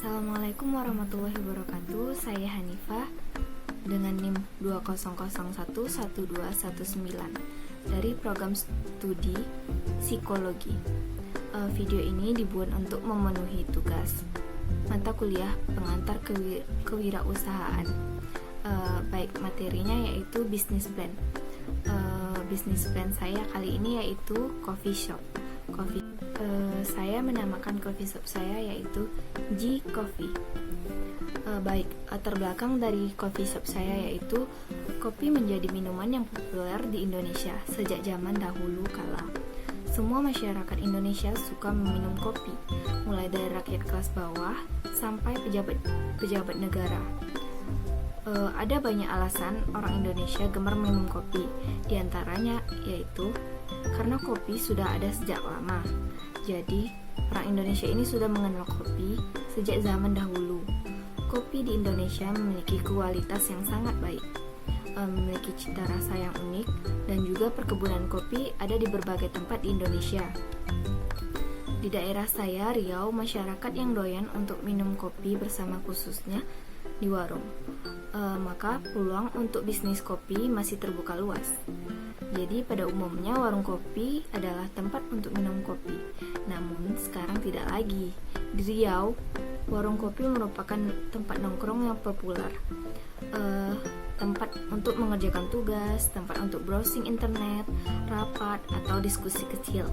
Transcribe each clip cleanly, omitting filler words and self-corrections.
Assalamualaikum warahmatullahi wabarakatuh. Saya Hanifah dengan NIM 20011219 dari program studi psikologi. Video ini dibuat untuk memenuhi tugas mata kuliah pengantar kewirausahaan. Baik materinya yaitu business plan. Business plan saya kali ini yaitu coffee shop. Saya menamakan coffee shop saya yaitu G Coffee. Latar belakang dari coffee shop saya yaitu kopi menjadi minuman yang populer di Indonesia sejak zaman dahulu kala. Semua masyarakat Indonesia suka meminum kopi, mulai dari rakyat kelas bawah sampai pejabat negara. Ada banyak alasan orang Indonesia gemar minum kopi, diantaranya yaitu karena kopi sudah ada sejak lama. Jadi, orang Indonesia ini sudah mengenal kopi sejak zaman dahulu. Kopi di Indonesia memiliki kualitas yang sangat baik, memiliki cita rasa yang unik, dan juga perkebunan kopi ada di berbagai tempat di Indonesia. Di daerah saya, Riau, masyarakat yang doyan untuk minum kopi bersama khususnya di warung. Maka peluang untuk bisnis kopi masih terbuka luas. Jadi pada umumnya warung kopi adalah tempat untuk minum kopi. Namun sekarang tidak lagi. Di Riau, warung kopi merupakan tempat nongkrong yang populer. Tempat untuk mengerjakan tugas, tempat untuk browsing internet, rapat atau diskusi kecil,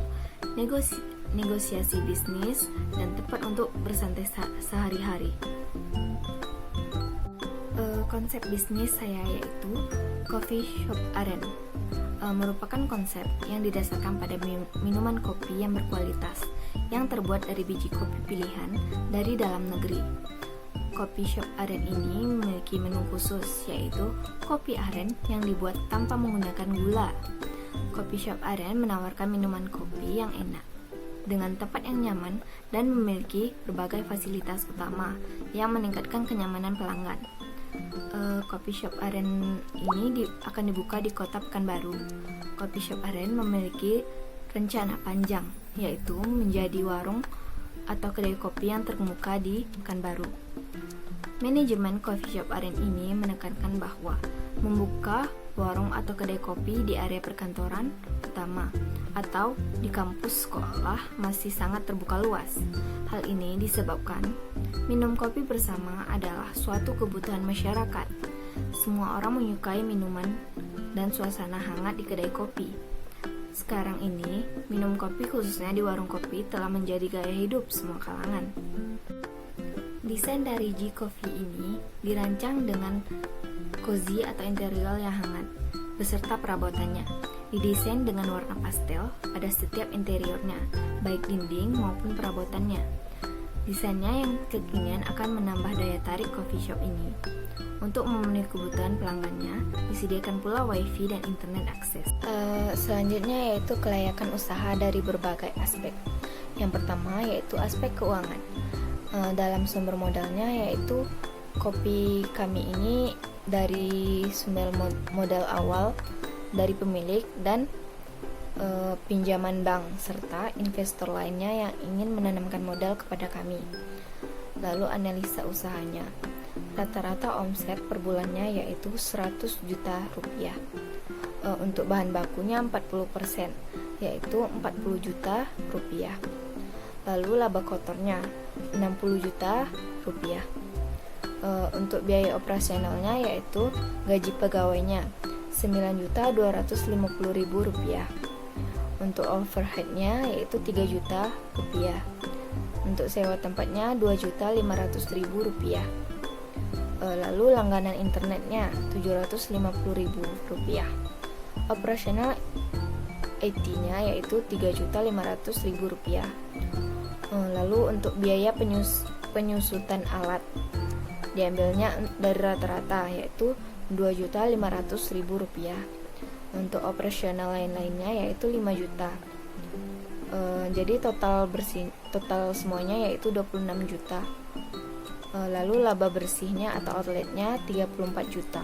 negosiasi bisnis, dan tempat untuk bersantai sehari-hari. Konsep bisnis saya yaitu coffee shop aren. Merupakan konsep yang didasarkan pada minuman kopi yang berkualitas yang terbuat dari biji kopi pilihan dari dalam negeri. Coffee shop aren ini memiliki menu khusus yaitu kopi aren yang dibuat tanpa menggunakan gula. Coffee shop aren menawarkan minuman kopi yang enak dengan tempat yang nyaman dan memiliki berbagai fasilitas utama yang meningkatkan kenyamanan pelanggan. Coffee shop aren ini akan dibuka di Kota Pekanbaru. Coffee shop aren memiliki rencana panjang, yaitu menjadi warung atau kedai kopi yang terkemuka di Pekanbaru. Manajemen coffee shop aren ini menekankan bahwa membuka warung atau kedai kopi di area perkantoran utama atau di kampus sekolah masih sangat terbuka luas. Hal ini disebabkan minum kopi bersama adalah suatu kebutuhan masyarakat. Semua orang menyukai minuman dan suasana hangat di kedai kopi. Sekarang ini, minum kopi khususnya di warung kopi telah menjadi gaya hidup semua kalangan. Desain dari G Coffee ini dirancang dengan cozy atau interior yang hangat beserta perabotannya. Didesain dengan warna pastel pada setiap interiornya, baik dinding maupun perabotannya. Desainnya yang kekinian akan menambah daya tarik coffee shop ini. Untuk memenuhi kebutuhan pelanggannya, disediakan pula wifi dan internet akses. Selanjutnya yaitu kelayakan usaha dari berbagai aspek. Yang pertama yaitu aspek keuangan. Dalam sumber modalnya yaitu kopi kami ini dari sumber modal awal dari pemilik dan pinjaman bank serta investor lainnya yang ingin menanamkan modal kepada kami. Lalu analisa usahanya. Rata-rata omset per bulannya yaitu 100 juta rupiah. Untuk bahan bakunya 40%, yaitu 40 juta rupiah. Lalu laba kotornya 60 juta rupiah. Untuk biaya operasionalnya yaitu gaji pegawainya 9.250.000 rupiah. Untuk overheadnya yaitu 3 juta rupiah. Untuk sewa tempatnya 2.500.000 rupiah. Lalu langganan internetnya 750.000 rupiah. Operasional IT-nya yaitu 3.500.000 rupiah. Lalu untuk biaya penyusutan alat diambilnya dari rata-rata yaitu 2.500.000 rupiah. Untuk operasional lain-lainnya yaitu 5 juta. Jadi total semuanya yaitu 26 juta. Lalu laba bersihnya atau outletnya 34 juta.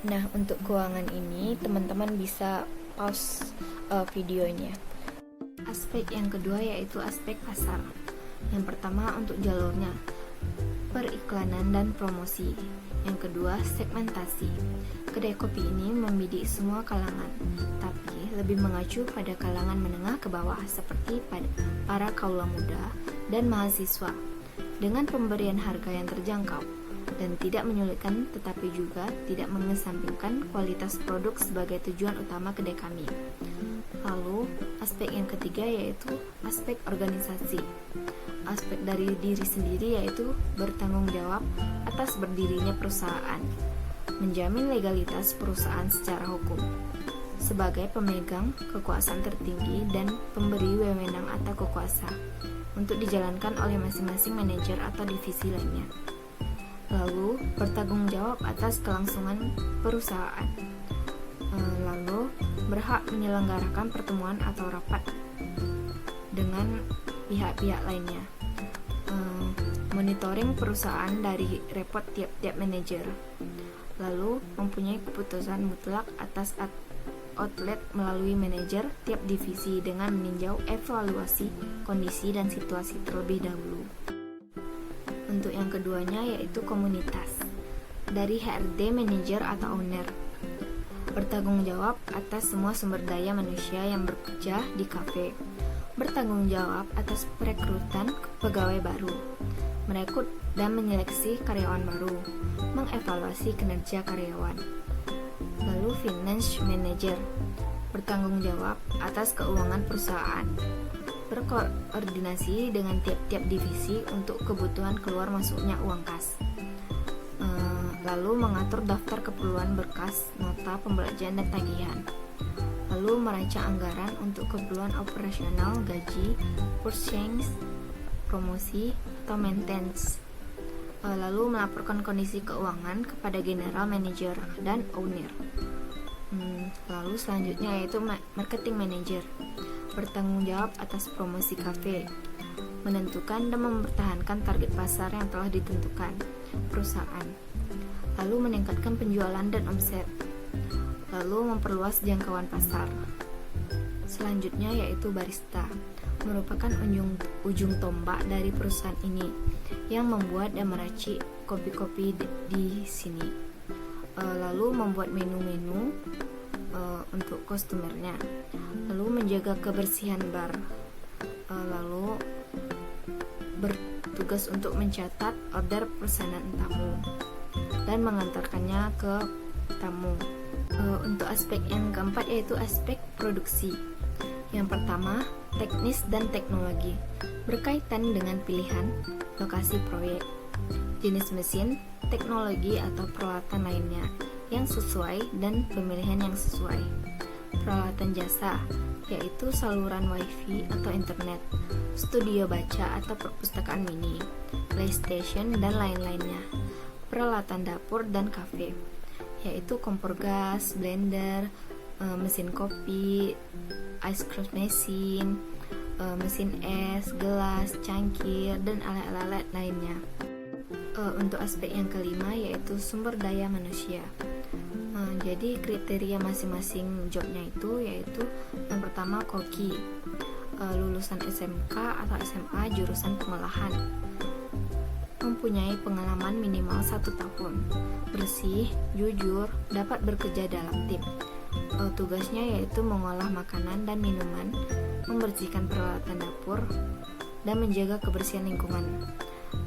Nah, untuk keuangan ini teman-teman bisa pause videonya. Aspek yang kedua yaitu aspek pasar. Yang pertama untuk jalurnya, periklanan dan promosi. Yang kedua, segmentasi. Kedai kopi ini membidik semua kalangan, tapi lebih mengacu pada kalangan menengah ke bawah seperti pada para kaula muda dan mahasiswa, dengan pemberian harga yang terjangkau dan tidak menyulitkan, tetapi juga tidak mengesampingkan kualitas produk sebagai tujuan utama kedai kami. Lalu, aspek yang ketiga yaitu aspek organisasi. Aspek dari diri sendiri yaitu bertanggung jawab atas berdirinya perusahaan, menjamin legalitas perusahaan secara hukum, sebagai pemegang kekuasaan tertinggi dan pemberi wewenang atau kekuasa untuk dijalankan oleh masing-masing manajer atau divisi lainnya. Lalu, bertanggung jawab atas kelangsungan perusahaan. Lalu, berhak menyelenggarakan pertemuan atau rapat dengan pihak-pihak lainnya. Monitoring perusahaan dari report tiap-tiap manajer. Lalu, mempunyai keputusan mutlak atas outlet melalui manajer tiap divisi dengan meninjau evaluasi kondisi dan situasi terlebih dahulu. Untuk yang keduanya yaitu komunitas. Dari HRD manager atau owner. Bertanggung jawab atas semua sumber daya manusia yang bekerja di kafe. Bertanggung jawab atas perekrutan pegawai baru, merekrut dan menyeleksi karyawan baru, mengevaluasi kinerja karyawan. Lalu finance manager, bertanggung jawab atas keuangan perusahaan, berkoordinasi dengan tiap-tiap divisi untuk kebutuhan keluar masuknya uang kas. Lalu mengatur daftar keperluan berkas, nota pembelanjaan dan tagihan. Lalu merancang anggaran untuk keperluan operasional, gaji, purchase, promosi, atau maintenance. Lalu melaporkan kondisi keuangan kepada general manager dan owner. Lalu selanjutnya yaitu marketing manager, bertanggung jawab atas promosi kafe, menentukan dan mempertahankan target pasar yang telah ditentukan perusahaan, lalu meningkatkan penjualan dan omset, lalu memperluas jangkauan pasar. Selanjutnya yaitu barista, merupakan ujung tombak dari perusahaan ini yang membuat dan meracik kopi-kopi di sini. Lalu membuat menu-menu untuk customernya, lalu menjaga kebersihan bar, lalu bertugas untuk mencatat order pesanan tamu dan mengantarkannya ke tamu. Untuk aspek yang keempat yaitu aspek produksi. Yang pertama, teknis dan teknologi, berkaitan dengan pilihan, lokasi proyek, jenis mesin, teknologi atau peralatan lainnya yang sesuai dan pemilihan yang sesuai. Peralatan jasa, yaitu saluran wifi atau internet, studio baca atau perpustakaan mini, PlayStation dan lain-lainnya. Peralatan dapur dan kafe, yaitu kompor gas, blender, mesin kopi, ice cream machine, mesin es, gelas, cangkir, dan alat-alat lainnya. Untuk aspek yang kelima yaitu sumber daya manusia. Jadi kriteria masing-masing jobnya itu yaitu yang pertama koki, lulusan SMK atau SMA jurusan pengolahan, mempunyai pengalaman minimal 1 tahun, bersih, jujur, dapat bekerja dalam tim. Tugasnya yaitu mengolah makanan dan minuman, membersihkan peralatan dapur, dan menjaga kebersihan lingkungan.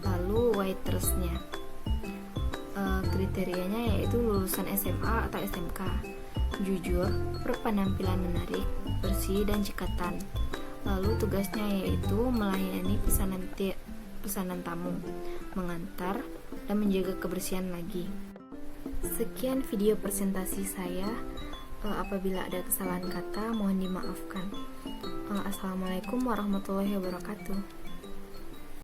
Lalu waitersnya, kriterianya yaitu lulusan SMA atau SMK, jujur, berpenampilan menarik, bersih dan cekatan. Lalu tugasnya yaitu melayani pesanan tamu, mengantar, dan menjaga kebersihan lagi. Sekian video presentasi saya. Apabila ada kesalahan kata mohon dimaafkan. Assalamualaikum warahmatullahi wabarakatuh.